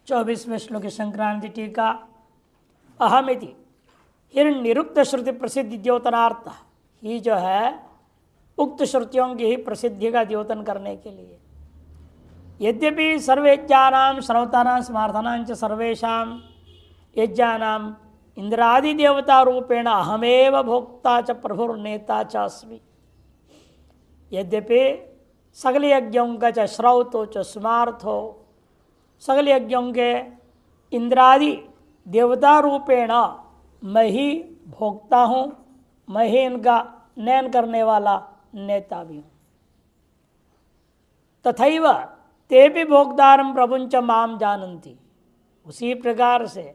24वें श्लोक संक्रांति टीका। अहमिति हिरण्यरुक्त श्रुति प्रसिद्धि द्योतनार्थ, ही जो है उक्त श्रुतियों की ही प्रसिद्धि का द्योतन करने के लिए। यद्यपि सर्वेज्ञानां श्रौतानां स्मार्थनां च सर्वेषां यज्ञानां इंद्रादि देवता रूपेण अहमेव भोक्ता च प्रभुर्नेता च अस्मि। यद्यपि सगल यज्ञों का च श्रौतो च स्मार्थो, सगल यज्ञों के इंद्रादि देवता रूपेण मैं ही भोक्ता हूँ, मैं ही इनका नयन करने वाला नेता भी हूँ। तथैव ते भी भोक्तारं प्रभुंच माम जानन्ति, उसी प्रकार से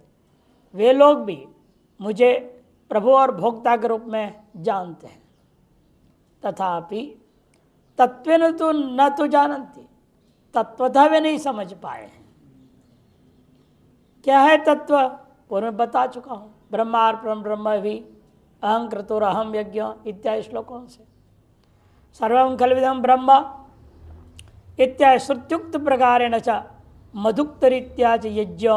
वे लोग भी मुझे प्रभु और भोक्ता के रूप में जानते हैं। तथापि तत्वेन तो न तो जानन्ति, तत्वतः वे नहीं समझ पाए हैं। क्या है तत्व? पूर्व में बता चुका हूँ। ब्रह्मार्पणं ब्रह्म भी अहं क्रतुरहं यज्ञ इत्यादि श्लोकों से। सर्वं खल्विदं ब्रह्म इत्यादि श्रुत्युक्त प्रकारेण च मधुक्तरीत्या च यज्ञ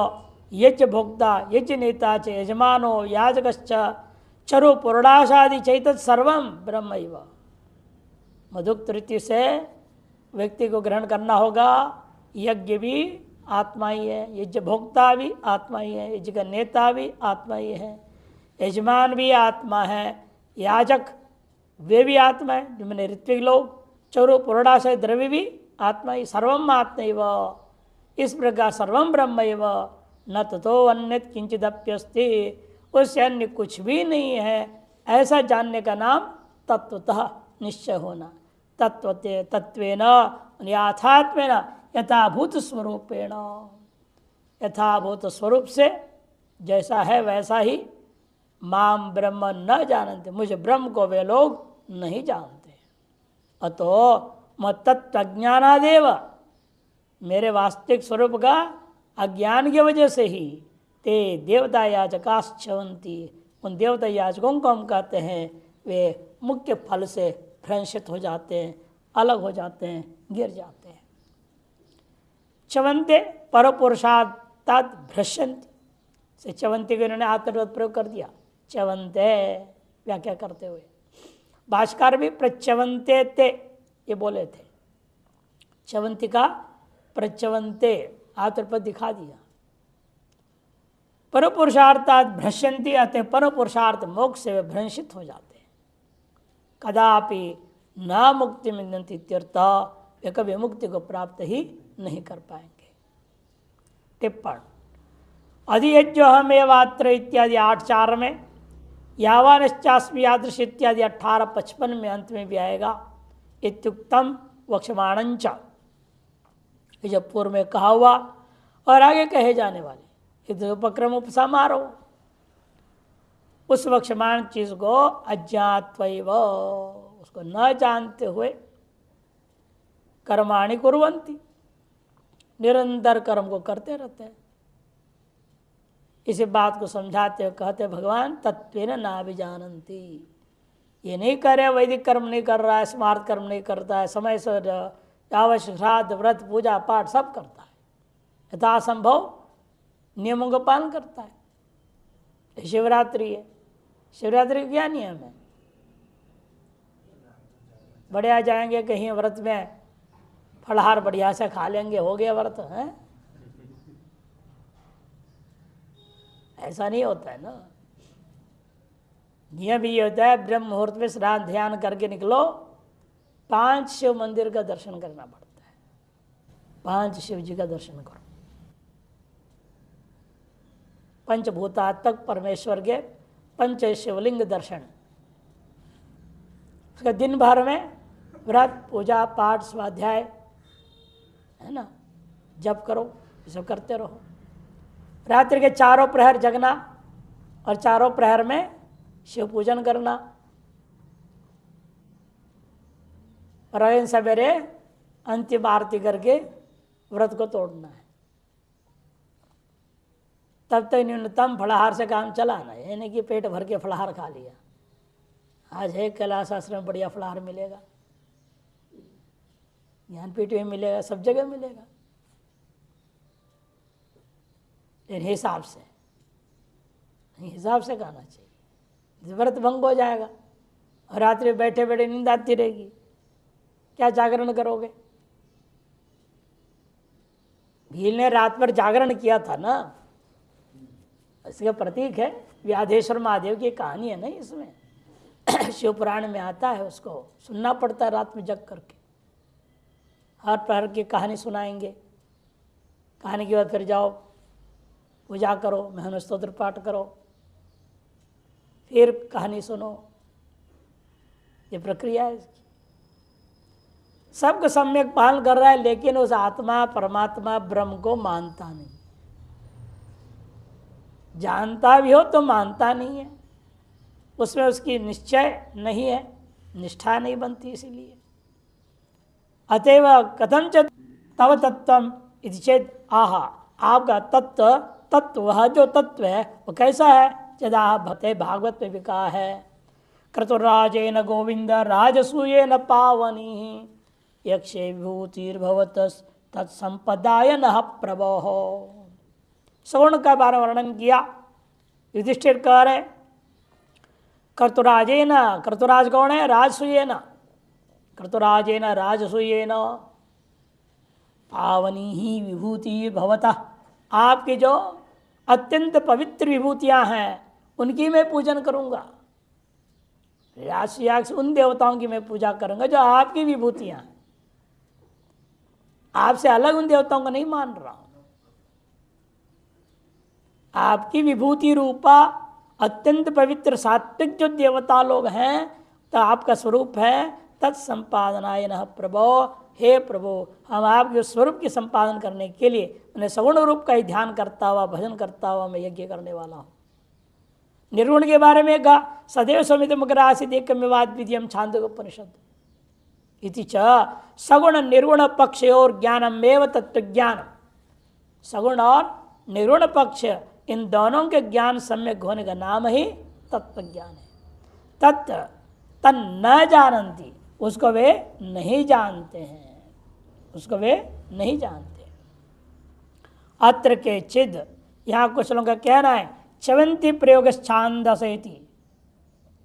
यज्ञ भोक्ता यज्ञ नेता च यजमानो याजकश्च चरु पुरडाशादि चैतत सर्वं ब्रह्मैव। मधुक्त रीति से व्यक्ति को ग्रहण करना होगा। यज्ञ भी आत्मा ही है, यज्ञ भोक्ता भी आत्मा ही है, यज्ञ का नेता भी आत्मा ही है, यजमान भी आत्मा है, याजक वे भी आत्मा है, जो मैंने ऋत्विक लोग, चरु पुरडाशय द्रव्य भी आत्मा ही। सर्वम आत्मैव, इस प्रकार सर्वम ब्रह्मैव न ततो अन्यत् किंचिदप्यस्ति, उससे अन्य कुछ भी नहीं है, ऐसा जानने का नाम तत्वतः निश्चय होना। तत्वते तत्वेन यथात्मेन यथाभूत स्वरूपेण, यथाभूत स्वरूप से जैसा है वैसा ही माम ब्रह्म न जानते, मुझे ब्रह्म को वे लोग नहीं जानते। अतो मत तत्वज्ञानादेव, मेरे वास्तविक स्वरूप का अज्ञान की वजह से ही ते देवता याचकाश्चवंती, उन देवता याचकों को हम कहते हैं वे मुख्य फल से भ्रंशित हो जाते हैं, अलग हो जाते हैं, गिर जाते हैं। चवंते परपुरुषार्थात् भ्रश्यन्ति से चवंती को इन्होंने आत्मनिर्भर प्रयोग कर दिया। चवंते व्याख्या करते हुए भाष्यकार भी प्रच्यवंते ते ये बोले थे। चवंती का प्रच्यवंते आत्मनिर्भर दिखा दिया। परपुरुषार्थात् भ्रश्यन्ति, अतः परपुरुषार्थ मोक्ष से वे भ्रंशित हो जाते हैं। कदापि न मुक्ति मिलती इत्यर्थ, वे कभी मुक्ति को प्राप्त ही नहीं कर पाएंगे। टिप्पण अधियज्ञो हमेवात्र इत्यादि 8.4 में, यावानश्चास्मि यादृश इत्यादि 18.55 में अंत में भी आएगा। इत्युक्तम वक्षमाणंच, जब पूर्व में कहा हुआ और आगे कहे जाने वाले उपक्रम उपसमारोह, उस वक्षमाण चीज को अज्ञात्वैव, उसको न जानते हुए कर्माणि कुर्वन्ति, निरंतर कर्म को करते रहते हैं। इसी बात को समझाते हुए कहते भगवान तत्वेन ना भी जानन्ति, ये नहीं कर रहे, वैदिक कर्म नहीं कर रहा है, स्मार्थ कर्म नहीं करता है, समय से आवश्यक श्राद्ध व्रत पूजा पाठ सब करता है, यथासंभव नियमों का पालन करता है। शिवरात्रि है, शिवरात्रि क्या नियम है? बढ़िया जाएंगे कहीं व्रत में, फलहार बढ़िया से खा लेंगे, हो गया व्रत है? ऐसा नहीं होता है ना। नियम ये होता है ब्रह्म मुहूर्त में स्नान ध्यान करके निकलो, 5 शिव मंदिर का दर्शन करना पड़ता है, 5 शिव जी का दर्शन करो, पंचभूतात्मक परमेश्वर के 5 शिवलिंग दर्शन। उसका दिन भर में व्रत पूजा पाठ स्वाध्याय है ना, जप करो, ये सब करते रहो। रात्रि के 4 प्रहर जगना और 4 प्रहर में शिव पूजन करना, और सवेरे अंतिम आरती करके व्रत को तोड़ना है। तब तक न्यूनतम फलाहार से काम चलाना है, यानी कि पेट भर के फलाहार खा लिया। आज है कैलाश आश्रम में बढ़िया फलाहार मिलेगा, ज्ञानपीठ में मिलेगा, सब जगह मिलेगा। हिसाब से खाना चाहिए। व्रत भंग हो जाएगा और रात्रि बैठे बैठे नींद आती रहेगी, क्या जागरण करोगे? भील ने रात भर जागरण किया था ना, इसका प्रतीक है व्याधेश्वर महादेव की कहानी है ना इसमें। शिव पुराण में आता है, उसको सुनना पड़ता है रात में जग करके। हर प्रहर की कहानी सुनाएंगे, कहानी के बाद फिर जाओ पूजा करो, महन स्तोत्र पाठ करो, फिर कहानी सुनो। ये प्रक्रिया है इसकी। सबको सम्यक पालन कर रहा है, लेकिन उस आत्मा परमात्मा ब्रह्म को मानता नहीं। जानता भी हो तो मानता नहीं है, उसमें उसकी निश्चय नहीं है, निष्ठा नहीं बनती। इसीलिए अतएव कथंचित तव तत्वम इति चेत आहा, आपका तत्व वह जो तत्व है वो कैसा है? यदा भक्ते भागवत में भी कहा है, क्रतुराजेन गोविंद राजसूयेन पावनी यक्षे विभूतिर्भवत तत्संपदाय नः प्रभो। सगुण का बारे वर्णन किया। युधिष्ठिर कह रहे कर्तुराजेन, कर्तुराज कौन है? राजसूयेन, कर्तुराजेन राजसूयेन पावनी ही विभूति भवता, आपकी जो अत्यंत पवित्र विभूतियां हैं उनकी मैं पूजन करूंगा। राजसूयाग से उन देवताओं की मैं पूजा करूंगा जो आपकी विभूतियां हैं। आपसे अलग उन देवताओं को नहीं मान रहा हूं। आपकी विभूति रूपा अत्यंत पवित्र सात्विक जो देवता लोग हैं, तो आपका स्वरूप है तत्संपादनाय नः प्रभो। हे प्रभु, हम आपके स्वरूप के संपादन करने के लिए मैंने सगुण रूप का ही ध्यान करता हुआ, भजन करता हुआ मैं यज्ञ करने वाला हूँ। निर्गुण के बारे में कहा, सदैव समित मकर आसित एकमेवाद विधियम छांदोपनिषद इति च सगुण निर्गुण पक्ष और ज्ञानम एव तत्व ज्ञान। सगुण और निर्गुण पक्ष इन दोनों के ज्ञान सम्यक होने का नाम ही तत्व ज्ञान है। तत् तन न जानती, उसको वे नहीं जानते हैं, उसको वे नहीं जानते। अत्र के चिद, यहाँ कुछ लोगों का कहना है च्यवंती प्रयोग छांदस इति।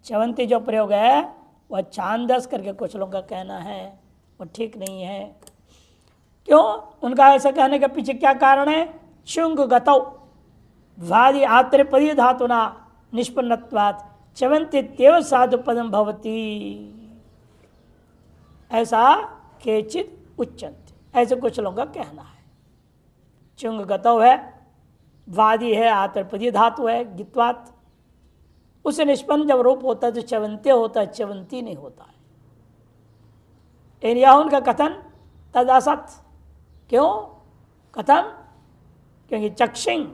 च्यवंती जो प्रयोग है वह छांदस करके कुछ लोगों का कहना है, वो ठीक नहीं है। क्यों? उनका ऐसा कहने के पीछे क्या कारण है? चुंग गतौ वादि आत्रेपदी धातुना निष्पन्नत्वात् च्यवंती तेव साधु पदम भवती, ऐसा केचित उच्चन्ते, ऐसे कुछ लोगों का कहना है। चुंग गतौ है, वादी है, आत्रेपदी धातु है, गित्वात, उसे निष्पन्न जब रूप होता है तो च्यवंते होता है, च्यवंती नहीं होता है। यह उनका कथन तदासत। क्यों कथन? क्योंकि चक्षिंग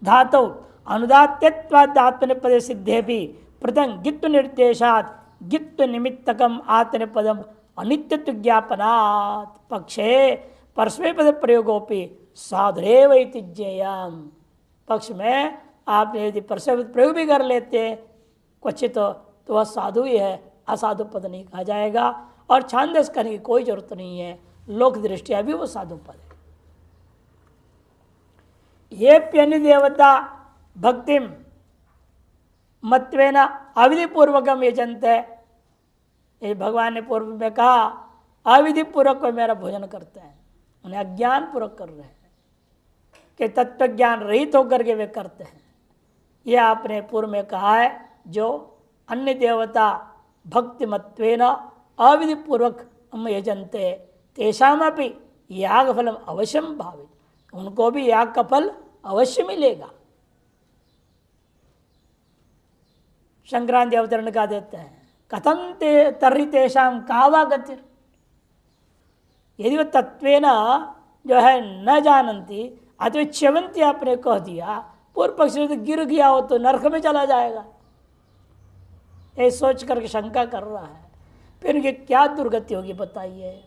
धातु अनुदात्यत्वात्मनेपदे सिद्धे भी प्रथम गित्व निर्देशात गित्व निमित्तकम आत्मनेपदम अनित्यत्व ज्ञापनात् पक्षे परस्मै पद प्रयोगोपि साधुरेव इति ज्ञेयम्। पक्ष में आपने यदि परस्मै पद प्रयोग भी कर लेते क्वचित तो वह साधु ही है, असाधु पद नहीं कहा जाएगा। और छांदस करने की कोई जरूरत नहीं है, लोक दृष्टिया भी वो साधु पद है। ये प्यनि देवता भक्तिम मत्वेन अविधि पूर्वकम यजन्ते, ये भगवान ने पूर्व में कहा अविधि पूर्वक को मेरा भोजन करते हैं, उन्हें अज्ञान पूर्वक कर रहे हैं कि तत्व ज्ञान रहित होकर के वे करते हैं। यह आपने पूर्व में कहा है, जो अन्य देवता भक्ति मत्वेन अविधि पूर्वक हम यजन्ते तेषामपि याग फलम अवश्यम भावित, उनको भी याग का फल अवश्य मिलेगा। संक्रांति अवतरण का देते हैं कथम तर्हि तेषाम कावा गतिर, यदि वह तत्वेन जो है न जानती अथवा च्यवंती आपने कह दिया, पूर्व पक्ष से तो गिर गया हो तो नरक में चला जाएगा, ये सोच करके शंका कर रहा है। फिर उनकी क्या दुर्गति होगी बताइए?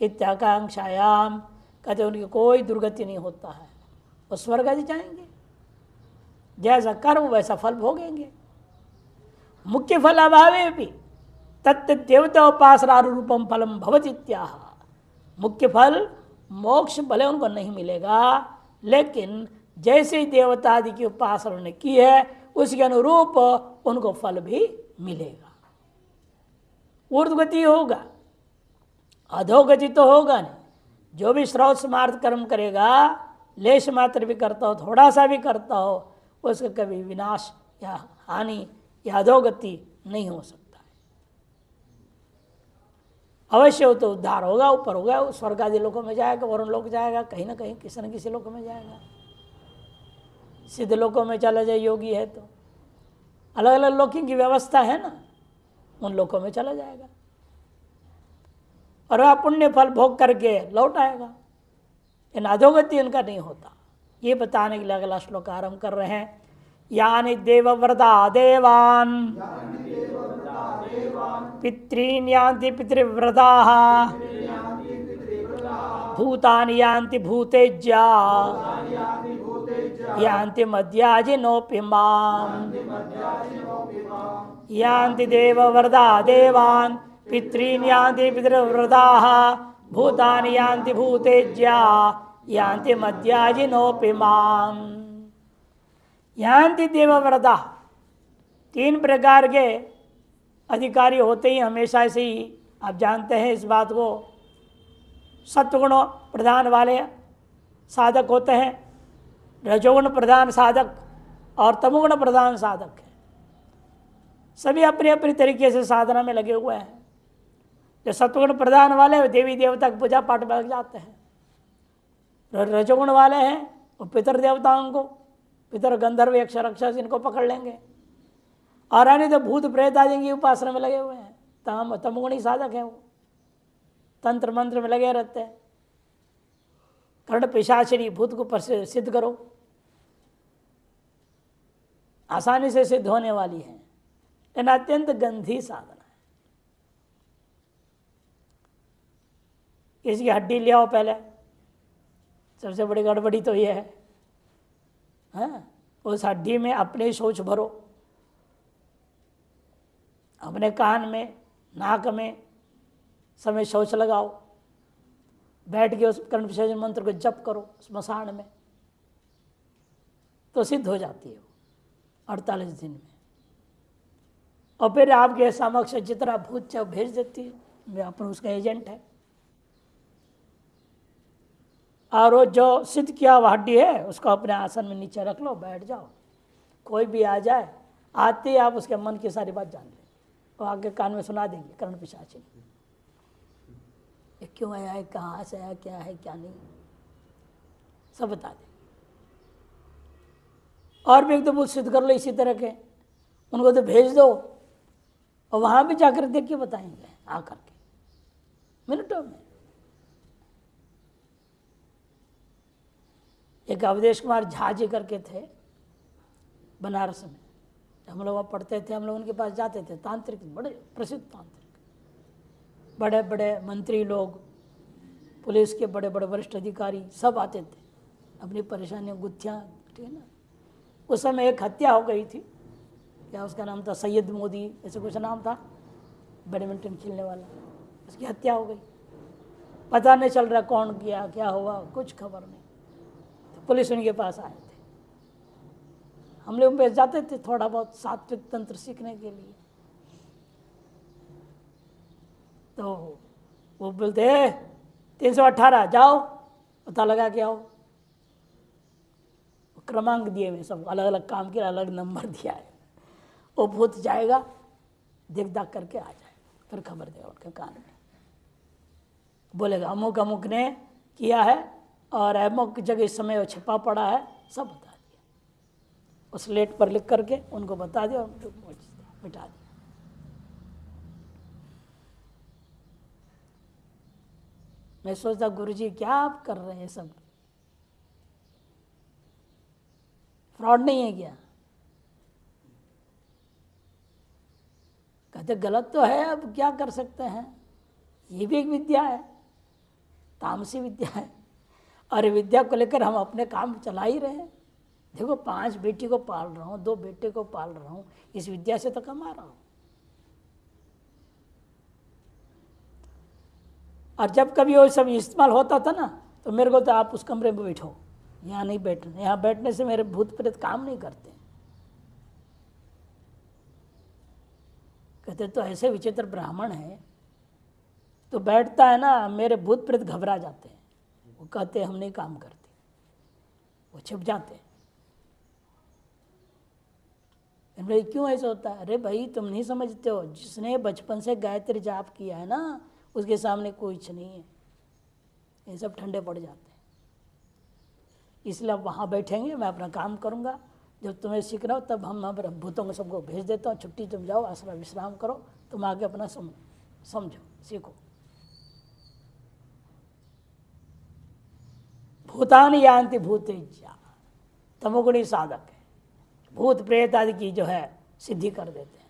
इत्याकांक्षायाम, कहते उनकी कोई दुर्गति नहीं होता है, वो स्वर्ग आदि जाएंगे, जैसा कर्म वैसा फल भोगेंगे। मुख्य फल अभावे भी तत्व देवता उपासना रूपम फलम भवति इत्याह। मुख्य फल मोक्ष भले उनको नहीं मिलेगा, लेकिन जैसे ही देवता आदि की उपासना उन्होंने की है उसके अनुरूप उनको फल भी मिलेगा। ऊर्ध्वगति होगा, अधोगति तो होगा नहीं। जो भी श्रौत स्मार्थ कर्म करेगा, लेश मात्र भी करता हो, थोड़ा सा भी करता हो, उसका कभी विनाश या हानि या अधोगति नहीं हो सकता है। अवश्य हो तो उद्धार होगा, ऊपर होगा, स्वर्ग आदि लोकों में जाएगा, वरुण लोक जाएगा, कहीं ना कहीं किसी न किसी लोकों में जाएगा। सिद्ध लोकों में चला जाए, योगी है तो अलग अलग लोकों की व्यवस्था है ना, उन लोकों में चला जाएगा और वह पुण्य फल भोग करके लौट आएगा। इन अधोगति उनका नहीं होता। ये बताने के लिए अगला श्लोक आरंभ कर रहे हैं। यानि देवव्रता देवान् पितॄन् यान्ति पितृव्रताः भूतानि यान्ति भूतेज्या यान्ति मद्याजिनोऽपि माम् यान्ति देवव्रता देवान् पितॄन् यान्ति पितृव्रताः भूतानि यान्ति भूतेज्या यान्ति मद्याजिनोऽपि माम्। यान्ति देवव्रता, 3 प्रकार के अधिकारी होते ही हमेशा से ही आप जानते हैं इस बात को। सत्वगुण प्रधान वाले साधक होते हैं, रजोगुण प्रधान साधक और तमोगुण प्रधान साधक हैं। सभी अपने अपने तरीके से साधना में लगे हुए हैं। जो सत्वगुण प्रधान वाले देवी देवता की पूजा पाठ में लग जाते हैं। रजोगुण वाले हैं वो पितर देवताओं को, पितर गंधर्व यक्ष राक्षस इनको पकड़ लेंगे। और अन्य तो भूत प्रेत आदि की उपासना में लगे हुए हैं। तमोगुणी साधक हैं, वो तंत्र मंत्र में लगे रहते हैं। कर्ण पिशाचिनी भूत को सिद्ध करो, आसानी से सिद्ध होने वाली है, लेकिन अत्यंत गंधी साधना है। किसी की हड्डी ले आओ पहले, सबसे बड़ी गड़बड़ी तो ये है। हाँ, उस हड्डी में अपने सोच भरो, अपने कान में नाक में समय शौच लगाओ, बैठ के उस कर्ण विसर्जन मंत्र को जप करो स्मशान में, तो सिद्ध हो जाती है वो 48 दिन में। और फिर आपके समक्ष जितना भूत चाहे भेज देती है, वे अपन उसका एजेंट है। और वो जो सिद्ध किया हुआ हड्डी है उसको अपने आसन में नीचे रख लो, बैठ जाओ। कोई भी आ जाए, आते ही आप उसके मन की सारी बात जान लें, वो आगे कान में सुना देंगे कर्ण पिशाचिनी। ये क्यों आया है, कहाँ से आया, क्या है क्या नहीं, सब बता देंगे। और भी एक दो भूत सिद्ध कर लो इसी तरह के, उनको तो भेज दो और वहाँ भी जाकर देख के बताएंगे आकर के मिनटों में। एक अवधेश कुमार झा जी करके थे बनारस में, हम लोग वहाँ पढ़ते थे, हम लोग उनके पास जाते थे। तांत्रिक, बड़े प्रसिद्ध तांत्रिक, बड़े बड़े मंत्री लोग, पुलिस के बड़े बड़े वरिष्ठ अधिकारी सब आते थे, अपनी परेशानियों गुत्थियाँ, ठीक है ना। उस समय एक हत्या हो गई थी, क्या उसका नाम था, सैयद मोदी ऐसे कुछ नाम था, बैडमिंटन खेलने वाला, उसकी हत्या हो गई। पता नहीं चल रहा कौन किया, क्या हुआ, कुछ खबर नहीं। तो पुलिस उनके पास आए थे, हम लोग पे जाते थे थोड़ा बहुत सात्विक तंत्र सीखने के लिए। तो वो बोलते 318 जाओ पता लगा के आओ। क्रमांक दिए हुए, सब अलग अलग काम के अलग नंबर दिया है। वो भूत जाएगा, देख दाख करके आ जाएगा, फिर खबर देगा उनके कान में, बोलेगा अमुक अमुक ने किया है और अमुक जगह इस समय वो छिपा पड़ा है, सब बता दिया। उस स्लेट पर लिख करके उनको बता दिया, उनको मिटा दिया। मैं सोचता गुरुजी क्या आप कर रहे हैं, सब फ्रॉड नहीं है क्या? कहते गलत तो है, अब क्या कर सकते हैं, ये भी एक विद्या है, तामसी विद्या है। और विद्या को लेकर हम अपने काम चला ही रहे हैं। देखो 5 बेटी को पाल रहा हूँ, 2 बेटे को पाल रहा हूँ, इस विद्या से तो कमा रहा हूँ। और जब कभी वो सब इस्तेमाल होता था ना, तो मेरे को तो आप उस कमरे में बैठो, यहाँ नहीं बैठना, यहाँ बैठने से मेरे भूत प्रेत काम नहीं करते। कहते तो ऐसे विचित्र ब्राह्मण है, तो बैठता है ना, मेरे भूत प्रेत घबरा जाते हैं, वो कहते हम नहीं काम करते, वो छिप जाते हैं। भाई क्यों ऐसा होता है? अरे भाई तुम नहीं समझते हो, जिसने बचपन से गायत्री जाप किया है ना, उसके सामने कुछ नहीं है, ये सब ठंडे पड़ जाते हैं। इसलिए आप वहाँ बैठेंगे, मैं अपना काम करूँगा, जब तुम्हें सीखना हो तब हम भूतों को सबको भेज देता हूँ, छुट्टी तुम जाओ, आश्रम विश्राम करो, तुम आगे अपना समझो सीखो। भूतानि यान्ति भूतेज्या, तमोगुणी साधक है, भूत प्रेत आदि की जो है सिद्धि कर देते हैं।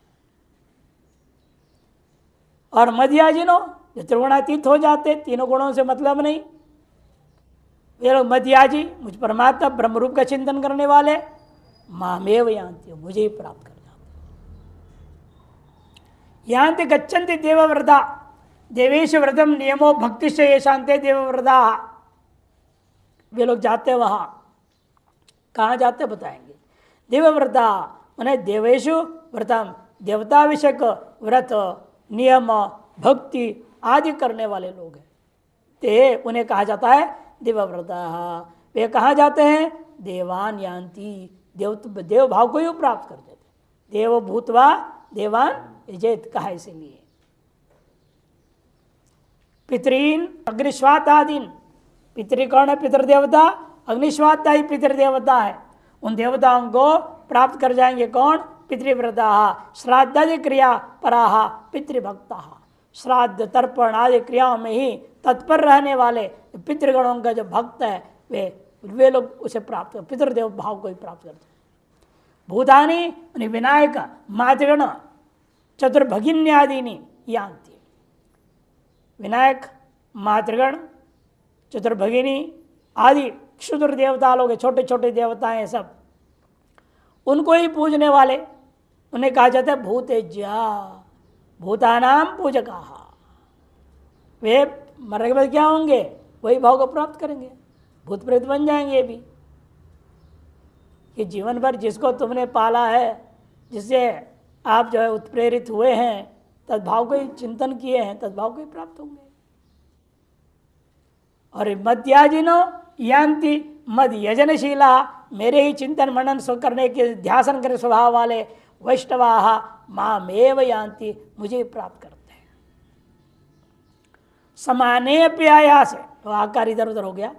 और मध्याजिनो जो त्रिगुणातीत हो जाते, तीनों गुणों से मतलब नहीं, ये लोग मध्याजी, मुझ परमात्मा ब्रह्म रूप का चिंतन करने वाले, मामेव यान्ति, मुझे ही प्राप्त कर जाते। यान्ति गच्छन्ति देवव्रता, देवेश व्रतम नियमो भक्तिश्च ये शांते देवव्रता। वे लोग जाते वहां, कहाँ जाते बताएंगे। देवव्रता माने देवेशु व्रतम, देवता विषयक व्रत नियम भक्ति आदि करने वाले लोग हैं, ते उन्हें कहा जाता है देवव्रता। वे कहाँ जाते हैं? देवान यान्ति, देव भाव को ही प्राप्त कर देते, देव भूतवा देवान यजेत कहा इसीलिए। पितरीन अग्निश्वातादीन, पितृ कौन है? पितृदेवता, अग्निश्वाताई पितृदेवता है, उन देवताओं को प्राप्त कर जाएंगे कौन? पितृव्रता। श्राद्धादि क्रिया पराहा पितृभक्ता, श्राद्ध तर्पण आदि क्रियाओं में ही तत्पर रहने वाले पितृगणों का जो भक्त है, वे लोग उसे प्राप्त कर, पितृदेव भाव को ही प्राप्त करते हैं। भूतानि विनायक मातृगण चतुर्भगिन्यादीनि यान्ति, विनायक मातृगण चतुर्भगिनी आदि क्षुद्र देवता लोग, छोटे छोटे देवता हैं सब, उनको ही पूजने वाले, उन्हें कहा जाता है भूतेज्या, भूतानाम पूजका। वे मरने के बाद क्या होंगे? वही भाव को प्राप्त करेंगे, भूत प्रेत बन जाएंगे। ये भी कि जीवन भर जिसको तुमने पाला है, जिससे आप जो है उत्प्रेरित हुए हैं, तद्भाव को ही चिंतन किए हैं, तद्भाव को ही प्राप्त होंगे। और मध्याजिनो यान्ति मद यजनशीला, मेरे ही चिंतन मनन करने के ध्यासन करने स्वभाव वाले वैष्णवाहा मामेव यान्ति, मुझे प्राप्त करते हैं। समाने अपि आयासे, तो आकार इधर उधर हो गया,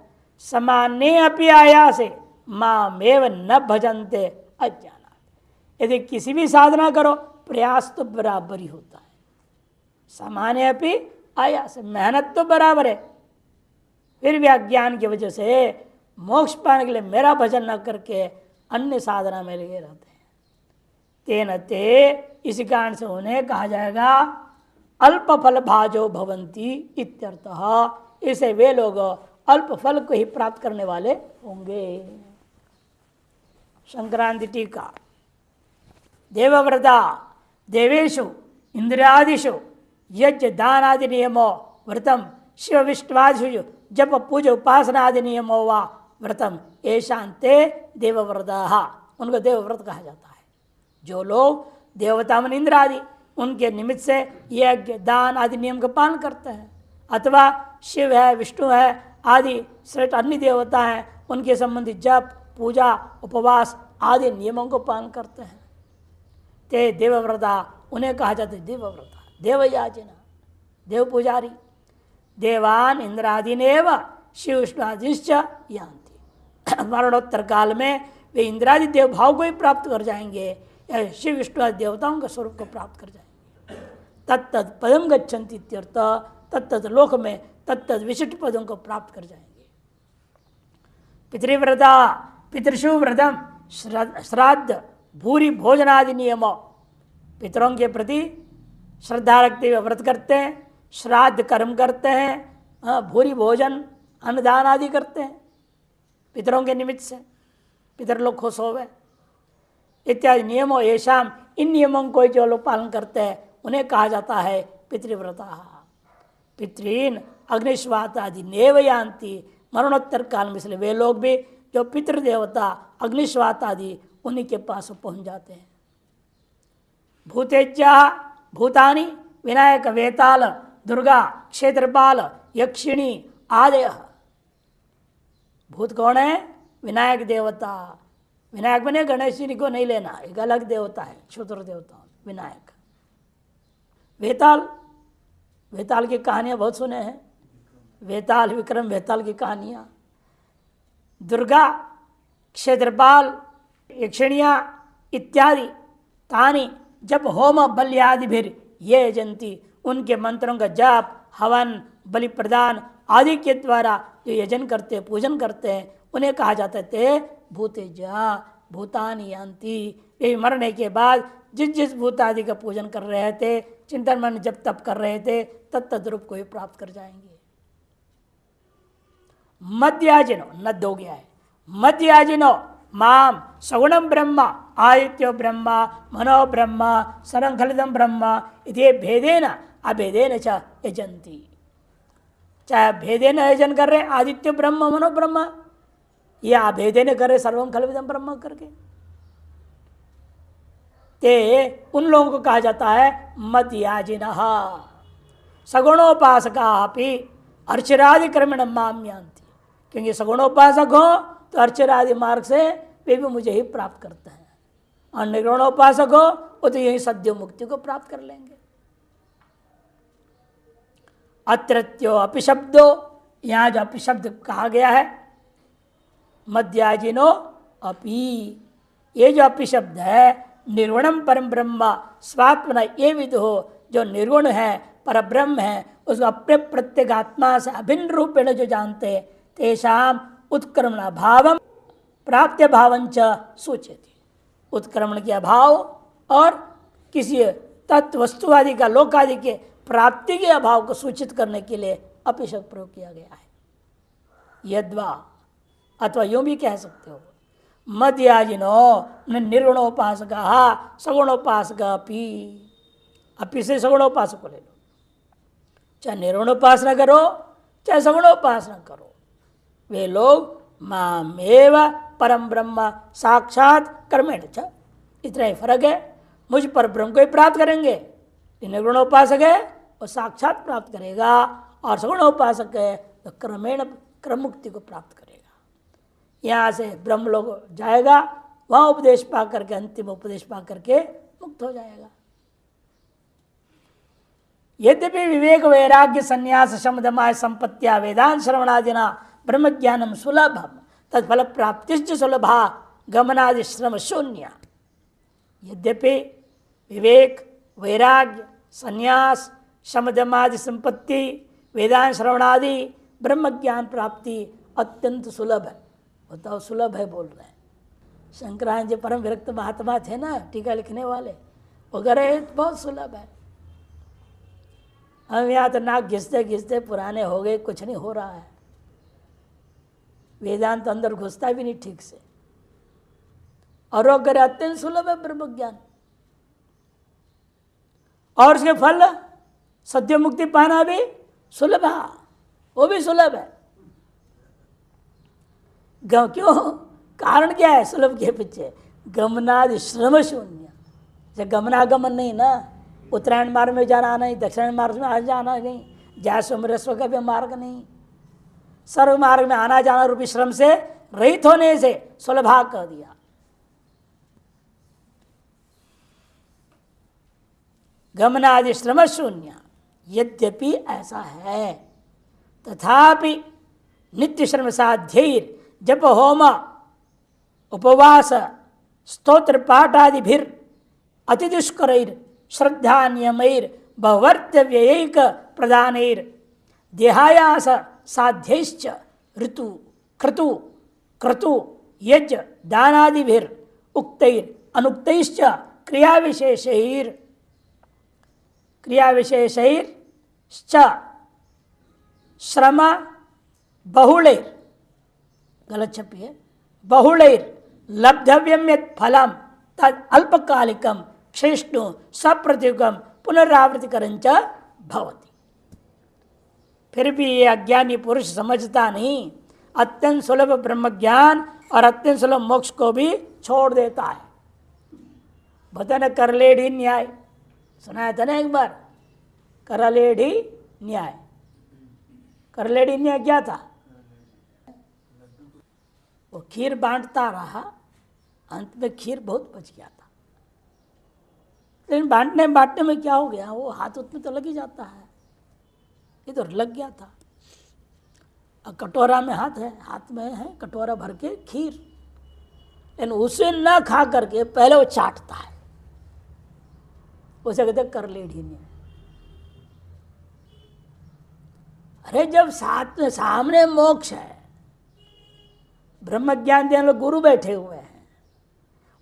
समाने अपि आयासे मामेव न भजन्ते अज्ञानात्। यदि किसी भी साधना करो, प्रयास तो बराबर ही होता है। समाने अपि आयास, मेहनत तो बराबर है, फिर भी अज्ञान की वजह से मोक्ष पाने के लिए मेरा भजन न करके अन्य साधना में लगे रहते हैं। तेन ते, इसी कारण से उन्हें कहा जाएगा अल्प फल भाजो भवंती इत्यर्थः। इसे वे लोग अल्प फल को ही प्राप्त करने वाले होंगे। संक्रांति टीका। देवव्रता देवेशु इंद्रियादिषु यज्ञ दान आदि नियमो व्रतम शिव विष्णुवादिषु जप पूज उपासना आदि नियमो वा व्रतम ऐशांते देवव्रता, उनको देवव्रत कहा जाता है। जो लोग देवता मन इंद्र आदि उनके निमित्त से यज्ञ दान आदि नियम का पालन करते हैं, अथवा शिव है विष्णु है आदि श्रेष्ठ अन्य देवता हैं, उनके संबंधित जप पूजा उपवास आदि नियमों को पालन करते हैं, ते देवव्रता, उन्हें कहा जाता है देवव्रता। देवयाजना, देव पुजारी, देवान इंद्रादिनेव शिव विष्णुआदिश्च यान्ति। मरणोत्तर काल में वे इंद्रादि देव भाव को ही प्राप्त कर जाएंगे, या शिव विष्णु देवताओं के स्वरूप को प्राप्त कर जाएंगे। तत्तद पदम गच्छन्ति इत्यर्थ, तत्तद लोक में तत्तद विशिष्ट पदों को प्राप्त कर जाएंगे। पितृव्रता, पितृषु व्रतम श्राद्ध भूरि भोजनादि नियम, पितरों के प्रति श्रद्धा रखते हुए व्रत करते हैं, श्राद्ध कर्म करते हैं, भूरि भोजन अन्नदान आदि करते हैं पितरों के निमित्त से, पितर लोग खुश हो गए इत्यादि नियमों येषाम, इन नियमों को जो लोग पालन करते हैं उन्हें कहा जाता है पितृव्रता। पितृन अग्निश्वात आदि नेव यान्ति, मरणोत्तर काल में इसलिए वे लोग भी जो पितृदेवता अग्निश्वात आदि उन्हीं के पास पहुंच जाते हैं। भूतेज्या भूतानि विनायक वेताल दुर्गा क्षेत्रपाल यक्षिणी आदय। भूत कौन है? विनायक देवता। विनायक बने गणेश जी को नहीं लेना, एक अलग देवता है, क्षुद्र देवता विनायक। वेताल, वेताल की कहानियां बहुत सुने हैं, वेताल विक्रम वेताल की कहानियां। दुर्गा क्षेत्रपाल यक्षिणिया इत्यादि तानी जब होम बल्यादि भी ये यजंती, उनके मंत्रों का जाप हवन बलि प्रदान आदि के द्वारा जो यजन करते पूजन करते हैं उन्हें कहा जाता थे भूतेजा भूतानि यान्ति। ये मरने के बाद जिस जिस भूत आदि का पूजन कर रहे थे, चिंतन मन जब तप कर रहे थे, तत्तद्रूप को ही प्राप्त कर जाएंगे। मध्याजिनो नद हो गया है। मध्याजिनो माम सगुणम ब्रह्म आदित्यो ब्रह्म मनो ब्रह्म सरंखलिदम ब्रह्म इति भेदेन अभेदेन च यजंती। चाहे भेदेन यजन कर रहे आदित्य ब्रह्म मनो ब्रह्म, या अभेदेन कर रहे सर्वम खलविदम ब्रह्म करके, ते उन लोगों को कहा जाता है मध्याजिनः। सगुणोपासका अपि अर्चरादि क्रमेण माम यान्ति। क्योंकि सगुणोपासक हो तो अर्चरादि मार्ग से वे भी मुझे ही प्राप्त करते हैं, और निर्गुणोपासक हो वो तो यही सद्य मुक्ति को प्राप्त कर लेंगे। अत्रत्यो अपिशब्दो, यहाँ जो अपिशब्द कहा गया है मध्याजिनो अपि, ये जो अपिशब्द है निर्गुणम परम ब्रह्म स्वात्मना ये विद हो, जो निर्गुण है पर ब्रह्म है उसको अपने प्रत्येक आत्मा से अभिन्न रूपेण जो जानते हैं, तेषाम उत्क्रमण भावम प्राप्त भावंच सूचयति। उत्क्रमण के अभाव और किसी तत्व वस्तुवादि का लोकादि के प्राप्ति के अभाव को सूचित करने के लिए अपिशब्द प्रयोग किया गया है। यद्वा, अथवा यूं भी कह सकते हो मध्याजिनो निर्गुणोपासक सगुणोपासक अपि से सगुणोपासक को ले लो। चाहे निर्गुणोपासना करो चाहे सगुणोपासना करो, वे लोग मामेव परम ब्रह्म साक्षात कर्मेण च, इतना ही फर्क है। मुझ पर ब्रह्म को ही प्राप्त करेंगे। निर्गुणोपासक है वो साक्षात प्राप्त करेगा, और सगुणोपासक है तो क्रमेण क्रम मुक्ति को प्राप्त करेगा। यहाँ से ब्रह्म लोग जाएगा, वहाँ उपदेश पा करके अंतिम उपदेश पा करके मुक्त हो जाएगा। यद्यपि विवेक वैराग्य संन्यास शमदमाय संपत्तिया वेदांत श्रवणादिना ब्रह्म ज्ञानम सुलभम तत्फल प्राप्तिश्च सुलभा गमनादि श्रम शून्य। यद्यपि विवेक वैराग्य संन्यास शमदमादि संपत्ति वेदांत श्रवणादि ब्रह्म ज्ञान प्राप्ति अत्यंत सुलभ है। बताओ सुलभ है बोल रहे हैं। शंकराचार्य जी परम विरक्त महात्मा थे ना, टीका लिखने वाले, वो कह रहे बहुत सुलभ है। हम यहाँ तो नाक घिसते घिसते पुराने हो गए, कुछ नहीं हो रहा है। वेदांत अंदर घुसता भी नहीं ठीक से, और वो करे अत्यंत सुलभ है ब्रह्म ज्ञान, और उसके फल सत्य मुक्ति पाना भी सुलभ है, वो भी सुलभ है। क्यों? कारण क्या है सुलभ के पीछे? गमनादि श्रम शून्य। जैसे गमनागमन नहीं ना, उत्तरायण मार्ग में जाना नहीं, दक्षिण मार्ग में आ जाना नहीं, जैसो का भी मार्ग नहीं, सर्व मार्ग में आना जाना रूपी श्रम से रहित होने से सुलभा कह दिया। गमनादि श्रम शून्य। यद्यपि ऐसा है तथापि नित्य श्रम साध्यैर जप होम उपवास स्तोत्र पाठादिभिर अति दुष्करैर श्रद्धा नियमैर बहुवर्त्य व्ययैक प्रदानैर देहायास साध्यैश्च ऋतु क्रतु क्रतु यज्ञ दानादिभिर उक्तैर अनुक्तैश्च क्रियाविशेषैर श्रम बहुलैर, गलत छपी है, बहुलैर लब्धव्यम यत् फलम तद अल्पकालिकम क्षेष्णु सप्रतियुगम पुनरावृत्तिकरंच भवति। फिर भी ये अज्ञानी पुरुष समझता नहीं, अत्यंत सुलभ ब्रह्म ज्ञान और अत्यंत सुलभ मोक्ष को भी छोड़ देता है। बता ना करलेढ़ी न्याय सुनाया था ना एक बार, करलेढ़ी न्याय। करलेढ़ी न्याय क्या था? वो खीर बांटता रहा, अंत में खीर बहुत बच गया था। लेकिन बांटने में क्या हो गया, वो हाथ उसमें तो लग ही जाता है, ये तो लग गया था। अब कटोरा में हाथ है, हाथ में है कटोरा भर के खीर, लेकिन उसे न खा करके पहले वो चाटता है, उसे कहते करलेढ़ी न्याय। अरे जब साथ में सामने मोक्ष है, ब्रह्म ज्ञान देने वाले गुरु बैठे हुए हैं,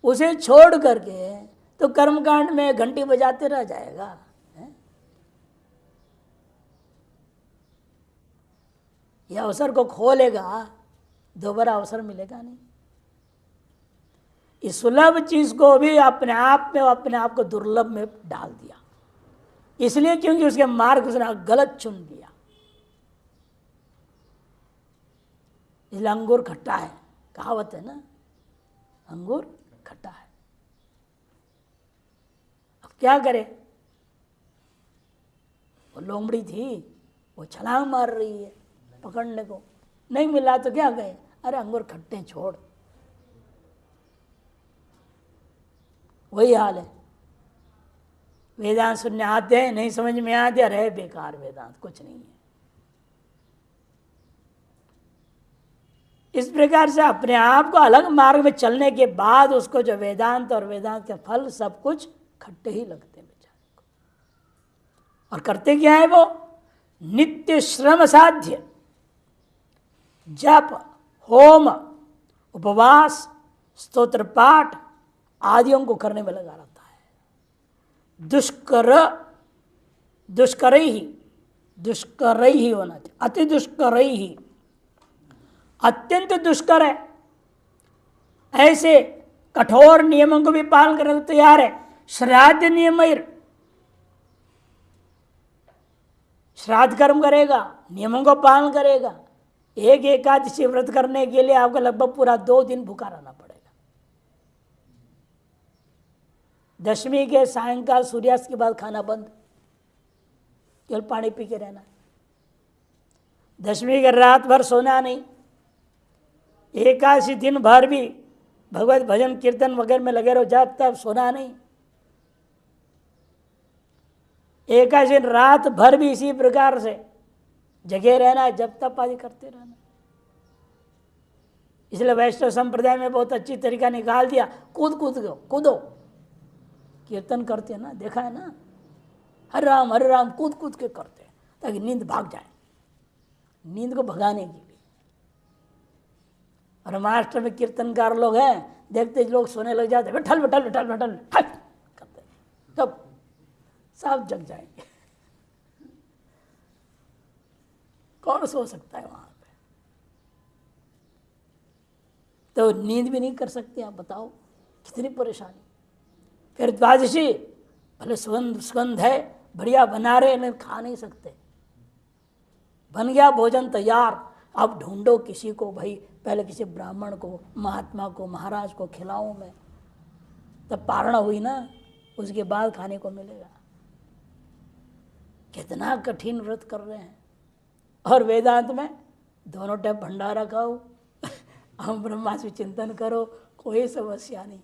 उसे छोड़ करके तो कर्मकांड में घंटी बजाते रह जाएगा। यह अवसर को खो लेगा, दोबारा अवसर मिलेगा नहीं। इस सुलभ चीज को भी अपने आप को दुर्लभ में डाल दिया, इसलिए क्योंकि उसके मार्ग उसने गलत चुन लिया। इसलिए अंगूर खट्टा है, कहावत है ना, अंगूर खट्टा है। अब क्या करे, वो लोमड़ी थी, वो छलांग मार रही है पकड़ने को, नहीं मिला तो क्या कहे, अरे अंगूर खट्टे छोड़। वही हाल है, वेदांत सुनने आते हैं, नहीं समझ में आते, रहे बेकार वेदांत, कुछ नहीं है। इस प्रकार से अपने आप को अलग मार्ग में चलने के बाद उसको जो वेदांत और वेदांत के फल सब कुछ खट्टे ही लगते हैं बेचारे को। और करते क्या है वो, नित्य श्रम साध्य जप, होम, उपवास, स्तोत्र पाठ आदियों को करने में लगा रहता है। दुष्कर ही होना चाहिए, अति दुष्कर ही, अत्यंत दुष्कर है। ऐसे कठोर नियमों को भी पालन करने को तैयार है। श्राद्ध नियम, श्राद्ध कर्म करेगा, नियमों को पालन करेगा। एक एकादशी व्रत करने के लिए आपको लगभग पूरा 2 दिन भूखा रहना पड़ेगा। दशमी के सायंकाल सूर्यास्त के बाद खाना बंद, केवल पानी पी के रहना। दशमी के रात भर सोना नहीं, एकादशी दिन भर भी भगवत भजन कीर्तन वगैरह में लगे रहो, जब तब सोना नहीं। एकादशी रात भर भी इसी प्रकार से जगे रहना है, जब तब आदि करते रहना। इसलिए वैष्णव संप्रदाय में बहुत अच्छी तरीका निकाल दिया, कूदो कीर्तन करते हैं ना, देखा है ना, हरे राम कूद के करते हैं ताकि नींद भाग जाए, नींद को भगाने के लिए। और महाराष्ट्र में कीर्तनकार लोग हैं, देखते लोग सोने लग जाते, बैठल करते, तब सब जग जाएंगे। कौन सो सकता है वहां पे? तो नींद भी नहीं कर सकते, आप बताओ कितनी परेशानी। फिर द्वादशी भले सुगंध है, बढ़िया बना रहे, नहीं खा नहीं सकते। बन गया भोजन तैयार, अब ढूंढो किसी को, भाई पहले किसी ब्राह्मण को, महात्मा को, महाराज को खिलाओ मैं, तब पारणा हुई ना, उसके बाद खाने को मिलेगा। कितना कठिन व्रत कर रहे हैं। और वेदांत में दोनों टाइम भंडारा खाओ, हम ब्रह्मास्मि चिंतन करो, कोई समस्या नहीं।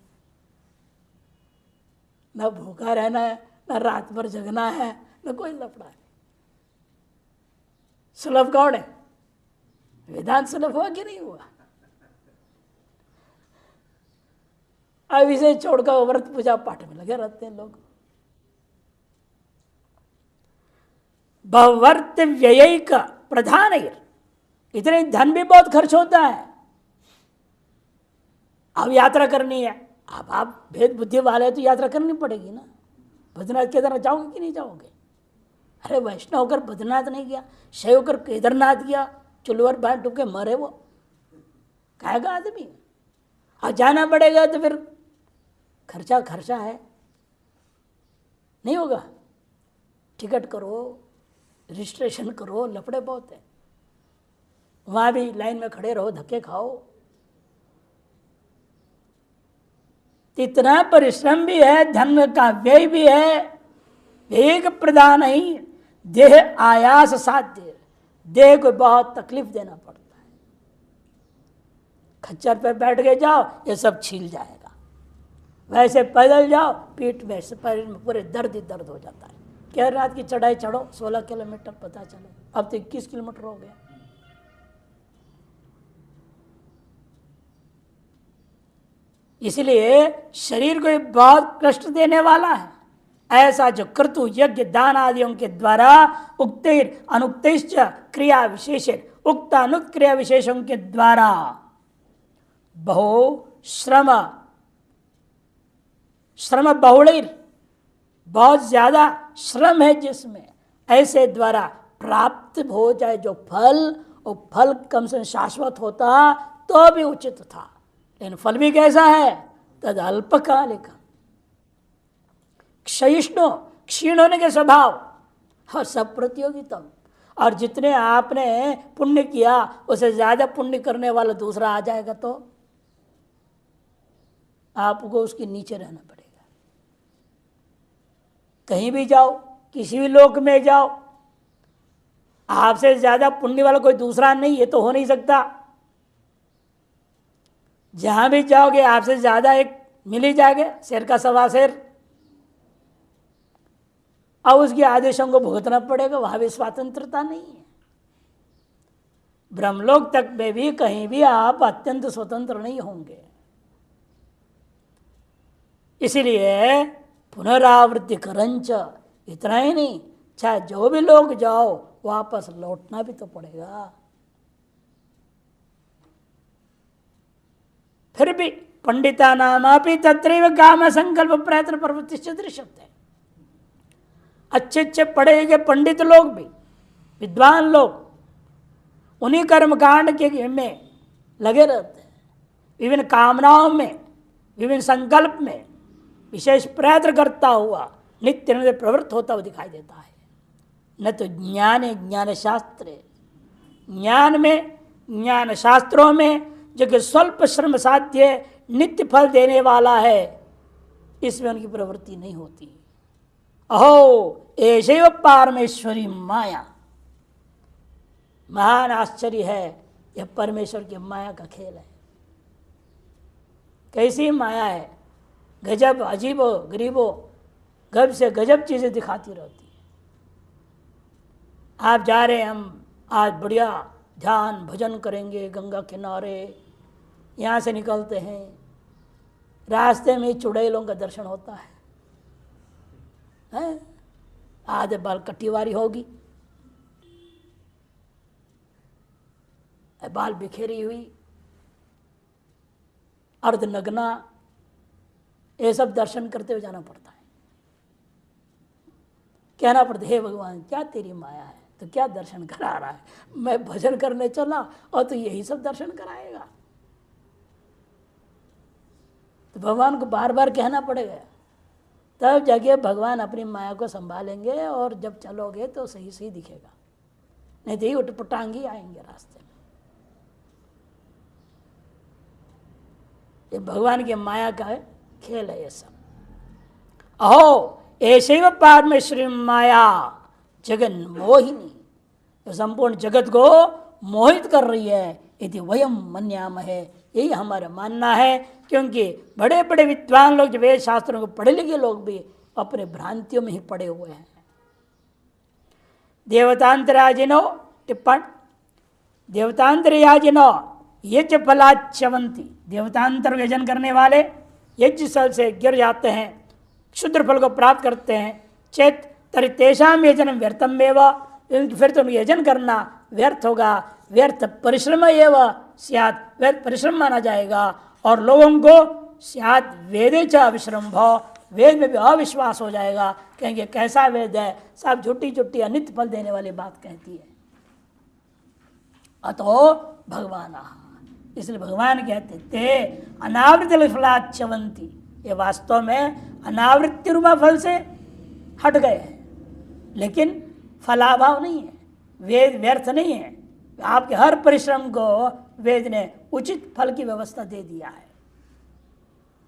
न भूखा रहना है, न रात भर जगना है, न कोई लफड़ा है। सुलभ कौन है? वेदांत सुलभ हुआ कि नहीं हुआ? अब इसे छोड़कर व्रत पूजा पाठ में लगे रहते हैं लोग। बहुवर्त व्यय का प्रधान, इतने धन भी बहुत खर्च होता है। अब यात्रा करनी है, अब आप भेद बुद्धि वाले तो यात्रा करनी पड़ेगी ना। बद्रीनाथ केदारनाथ जाओगे कि नहीं जाओगे? अरे वैष्णव होकर बद्रीनाथ नहीं गया, शैव होकर केदारनाथ गया, चुलवर बांध डूब के मरे, वो कहेगा आदमी। और जाना पड़ेगा तो फिर खर्चा है, नहीं होगा। टिकट करो, रजिस्ट्रेशन करो, लफड़े बहुत है। वहाँ भी लाइन में खड़े रहो, धक्के खाओ, तो इतना परिश्रम भी है, धन का व्यय भी है, वेग प्रदान नहीं, देह आयास साध्य, देह को बहुत तकलीफ देना पड़ता है। खच्चर पे बैठ के जाओ ये सब छील जाएगा, वैसे पैदल जाओ पीठ में पैर में पूरे दर्द ही दर्द हो जाता है। केदारनाथ की चढ़ाई चढ़ो 16 किलोमीटर, पता चले अब तो 21 किलोमीटर हो गया। इसलिए शरीर को बहुत कष्ट देने वाला है। ऐसा जो क्रतु यज्ञ दान आदियों के द्वारा उक्त अनुक्त क्रिया विशेषण, उक्त अनुक्त क्रिया विशेषों के द्वारा बहु श्रम बहुल, बहुत ज्यादा श्रम है जिसमें, ऐसे द्वारा प्राप्त हो जाए जो फल, वो फल कम से शाश्वत होता तो भी उचित था, लेकिन फल भी कैसा है? तद अल्पकालिक, क्षयिष्णु, क्षीण होने के स्वभाव, और सब प्रतियोगिता। और जितने आपने पुण्य किया उसे ज्यादा पुण्य करने वाला दूसरा आ जाएगा तो आपको उसके नीचे रहना पड़ेगा। कहीं भी जाओ, किसी भी लोक में जाओ, आपसे ज्यादा पुण्य वाला कोई दूसरा नहीं, ये तो हो नहीं सकता। जहां भी जाओगे आपसे ज्यादा एक मिल ही जाएगा, शेर का सवा शेर, अब उसके आदेशों को भुगतना पड़ेगा, वहां भी स्वतंत्रता नहीं है। ब्रह्मलोक तक में भी कहीं भी आप अत्यंत स्वतंत्र नहीं होंगे। इसलिए पुनरावृत्ति करंच, इतना ही नहीं, चाहे जो भी लोग जाओ वापस लौटना भी तो पड़ेगा। फिर भी पंडिता नामापि तत्रैव काम संकल्प प्रयत्न प्रवृत्ति दृश्यते, अच्छे अच्छे पढ़े लिखे पंडित लोग भी, विद्वान लोग उन्हीं कर्मकांड के में लगे रहते हैं, विभिन्न कामनाओं में, विभिन्न संकल्प में विशेष प्रयत्न करता हुआ नित्य नित्य प्रवृत्त होता हुआ दिखाई देता है। न तो ज्ञान ज्ञान शास्त्र, ज्ञान में, ज्ञान शास्त्रों में जो कि स्वल्प श्रम साध्य नित्य फल देने वाला है, इसमें उनकी प्रवृत्ति नहीं होती। अहो ऐसे पारमेश्वरी माया, महान आश्चर्य है, यह परमेश्वर की माया का खेल है। कैसी माया है, गजब अजीबो गरीबो, गजब से गजब चीजें दिखाती रहती है। आप जा रहे हैं, हम आज बढ़िया ध्यान भजन करेंगे गंगा किनारे, यहाँ से निकलते हैं, रास्ते में चुड़ैलों का दर्शन होता है, आधे बाल कटीवारी होगी, बाल बिखेरी हुई, अर्धनग्ना, ये सब दर्शन करते हुए जाना पड़ता है। कहना पड़ता है हे भगवान क्या तेरी माया है, तो क्या दर्शन करा रहा है, मैं भजन करने चला और तो यही सब दर्शन कराएगा। तो भगवान को बार बार कहना पड़ेगा, तब जगह भगवान अपनी माया को संभालेंगे, और जब चलोगे तो सही सही दिखेगा, नहीं तो ही उटपटांगी आएंगे रास्ते में। ये भगवान की माया का खेल है ये सब। अहो ऐसे पारमेश्वरी माया जगन मोहिनी, तो संपूर्ण जगत को मोहित कर रही है, यदि वयम मन्याम है, यही हमारा मानना है। क्योंकि बड़े बड़े विद्वान लोग, जो वेद शास्त्रों को पढ़े लिखे लोग भी अपने भ्रांतियों में ही पड़े हुए हैं। देवतांतराजिनो टिप्पण, देवतांतरयाजिनो यज्ञ फलाच्यवंती, देवतांतर यजन करने वाले यज्ञ फल से गिर जाते हैं, क्षुद्र फल को प्राप्त करते हैं। चेत तरी तेषाम यजनम व्यर्थम एवं, फिर तो यजन करना व्यर्थ होगा, व्यर्थ परिश्रम एवं स्यात्, व्यर्थ परिश्रम माना जाएगा। और लोगों को स्यात् वेदे च अविश्रम भाव, वेद में भी अविश्वास हो जाएगा, कहेंगे कैसा वेद है, सब झूठी झूठी अनित्य फल देने वाली बात कहती है। अतो भगवान, इसलिए भगवान कहते थे अनावृत फलाच्यवंती, ये वास्तव में अनावृत्ति रूपा फल से हट गए हैं, लेकिन फलाभाव नहीं है, वेद व्यर्थ नहीं है, आपके हर परिश्रम को वेद ने उचित फल की व्यवस्था दे दिया है।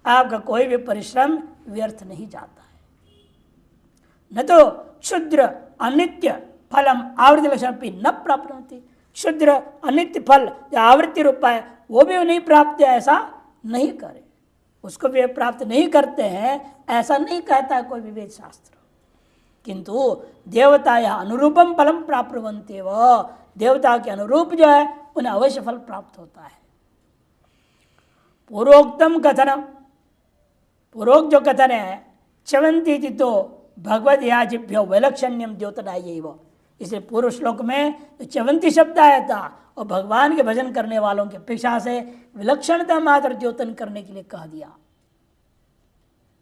आपका कोई भी परिश्रम व्यर्थ नहीं जाता है। न तो क्षुद्र अनित्य फलम आवृत्ति लक्षण न प्राप्त होती, क्षुद्र अनित्य फल जो आवृत्ति रूपा है वो भी नहीं प्राप्त है ऐसा नहीं करे, उसको भी प्राप्त नहीं करते हैं ऐसा नहीं कहता है कोई भी वेद शास्त्र। किंतु देवता यह अनुरूपम फलम प्राप्तवंते व देवता के अनुरूप जो है उन्हें अवश्य फल प्राप्त होता है। पूर्वोक्तम कथनम, पूर्वोक्त जो कथन है च्यवंती तो भगवद याजिभ्यो विलक्षण्यम द्योतनाय, इसलिए पूर्व श्लोक में जो च्यवंती शब्द आया था और भगवान के भजन करने वालों की अपेक्षा से विलक्षणता मात्र द्योतन करने के लिए कह दिया।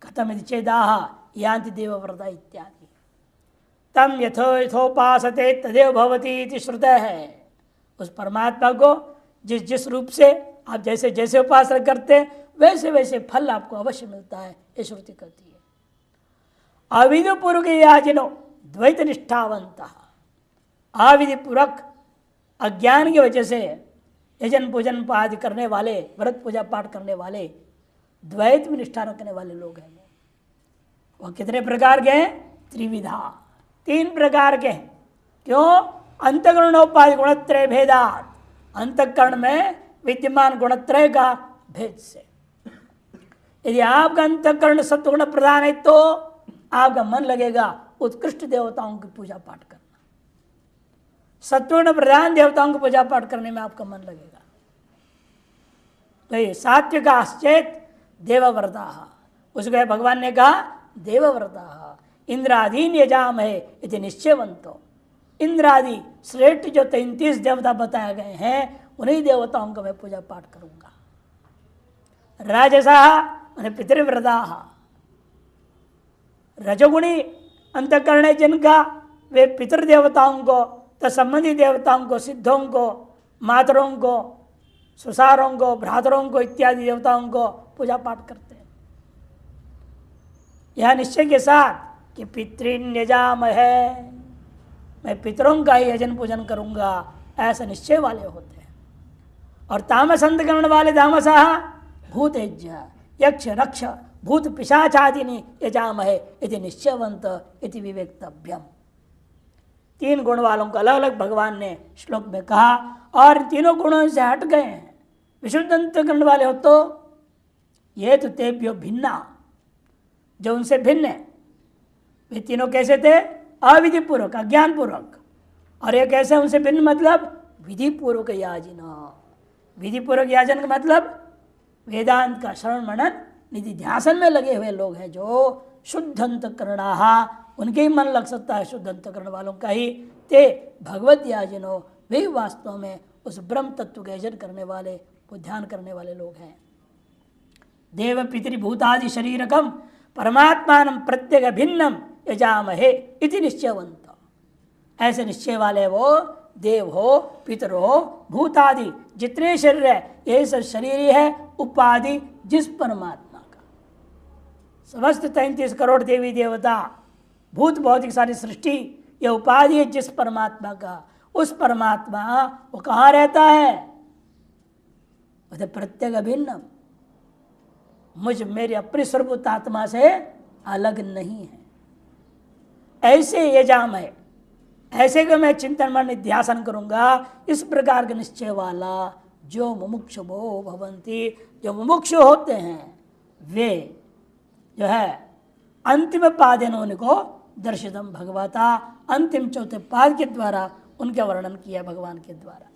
कथम चेदाह यान्ति देवव्रता इत्यादि, तम यथोपासते तदेव भवति इति श्रुतः है। उस परमात्मा को जिस जिस रूप से आप जैसे जैसे उपासना करते वैसे वैसे फल आपको अवश्य मिलता है, ये श्रुति कहती है। अविधि पूर्वक याजिनो द्वैत निष्ठावंत, अविधि पूर्वक अज्ञान की वजह से यजन पूजन आदि करने वाले, व्रत पूजा पाठ करने वाले, द्वैत में निष्ठा रखने वाले लोग हैं वो कितने प्रकार के हैं? त्रिविधा, 3 प्रकार के हैं। क्यों? अंतःकरणोपाधि गुणत्रय भेदात, अंतःकरण में विद्यमान गुणत्रय का भेद से। यदि आपका अंतःकरण सत्वगुण प्रधान है तो आपका मन लगेगा उत्कृष्ट देवताओं की पूजा पाठ करना, सत्वगुण प्रधान देवताओं की पूजा पाठ करने में आपका मन लगेगा। तो ये सात्विक आश्चेत देवव्रता, उसको भगवान ने कहा देवव्रता इंद्रादीन यजाम है यदि निश्चयवंतो, इंद्रादि श्रेष्ठ जो 33 देवता बताए गए हैं उन्हीं देवताओं का मैं पूजा पाठ करूंगा। राजसा पितृव्रता, रजोगुणी अंतःकरण जिनका वे पितृदेवताओं को, तत्संबंधी देवताओं को, सिद्धों को, मातरों को, सुसारों को, भ्रातरों को इत्यादि देवताओं को पूजा पाठ करते हैं। यह निश्चय के साथ कि पितृन्यजाम है, मैं पितरों का ही यजन पूजन करूंगा, ऐसा निश्चय वाले होते हैं। और तामस अंतःकरण वाले तामसा भूतेज्य यक्ष रक्ष भूत पिशाचादिनी यजामहे इति निश्चयवंत इति विवेक्तव्यम। 3 गुण वालों को अलग अलग भगवान ने श्लोक में कहा और तीनों गुणों से हट गए हैं। विशुद्ध अंतःकरण वाले हो तो ये तो तेभ्यो भिन्ना, जो उनसे भिन्न है। वे तीनों कैसे थे? अविधि पूर्वक, अज्ञान पूर्वक। और ये कैसे उनसे भिन्न? मतलब विधि पूर्वक याजिना। विधि पूर्वक याजन का मतलब वेदांत का श्रवण मनन निधि ध्यासन में लगे हुए लोग हैं, जो शुद्ध अंतःकरणा, उनके ही मन लग सकता है शुद्ध अंतःकरण वालों का ही। ते भगवत याजनो, वे वास्तव में उस ब्रह्म तत्व का यजन करने वाले, वो ध्यान करने वाले लोग हैं। देव पितृभूतादि शरीरकम परमात्मान प्रत्येक भिन्नम यजामहे इति निश्चयवंत, ऐसे निश्चय वाले वो देव हो, पितर हो, भूतादि जितने शरीर है ये सब शरीर ही है, उपाधि जिस परमात्मा का। समस्त 33 करोड़ देवी देवता, भूत भौतिक सारी सृष्टि, ये उपाधि है जिस परमात्मा का। उस परमात्मा वो कहाँ रहता है? प्रत्येक अभिन्न, मुझ मेरी अपनी सर्वभूत आत्मा से अलग नहीं है। ऐसे ये जाम है, ऐसे को मैं चिंतन मन ध्यासन करूंगा। इस प्रकार का निश्चय वाला जो मुमुक्षु भवंती, जो मुमुक्षु होते हैं वे जो है अंतिम पादेन उनको दर्शितम भगवता, अंतिम चौथे पाद के द्वारा उनके वर्णन किया भगवान के द्वारा।